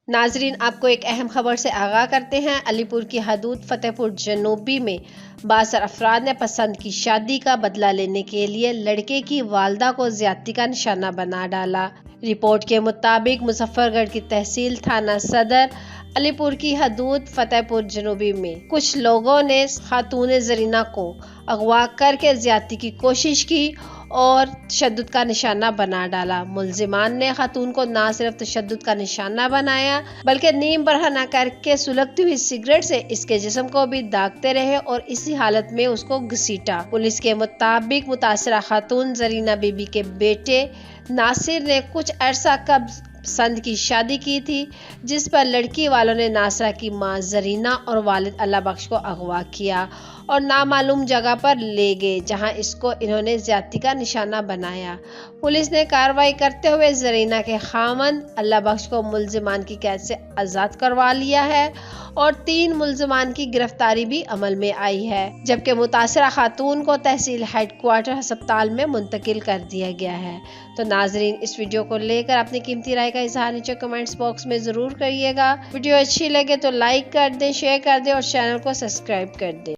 नाजरीन, आपको एक अहम खबर से आगाह करते हैं। अलीपुर की हदूद फतेहपुर जनूबी में बासर अफराद ने पसंद की शादी का बदला लेने के लिए लड़के की वालदा को ज्यादती का निशाना बना डाला। रिपोर्ट के मुताबिक मुजफ्फरगढ़ की तहसील थाना सदर अलीपुर की हदूद फतेहपुर जनूबी में कुछ लोगों ने खातून जरीना को अगवा करके ज्यादती की कोशिश की और तशद्दुद का निशाना बना डाला। मुल्जिमान ने खातून को न सिर्फ तशद्दुद का निशाना बनाया बल्कि नीम बरहना करके सुलगती हुई सिगरेट से इसके जिस्म को भी दागते रहे और इसी हालत में उसको घसीटा। पुलिस के मुताबिक मुतासरा खातून जरीना बीबी के बेटे नासिर ने कुछ अरसा कब्ल पसंद की शादी की थी, जिस पर लड़की वालों ने नासरा की मां जरीना और वालिद अल्लाह बख्श को अगवा किया और नामालूम जगह पर ले गए, जहां इसको इन्होंने ज्यादती का निशाना बनाया। पुलिस ने कार्रवाई करते हुए जरीना के खामंद अल्लाह बख्श को मुल्जिमान की कैद से आजाद करवा लिया है और 3 मुल्जिमान की गिरफ्तारी भी अमल में आई है, जबकि मुतासरा खातून को तहसील हेडक्वार्टर अस्पताल में मुंतकिल कर दिया गया है। तो नाजरीन, इस वीडियो को लेकर अपनी कीमती राय का इजहार नीचे कमेंट्स बॉक्स में जरूर करिएगा। वीडियो अच्छी लगे तो लाइक कर दें, शेयर कर दें और चैनल को सब्सक्राइब कर दें।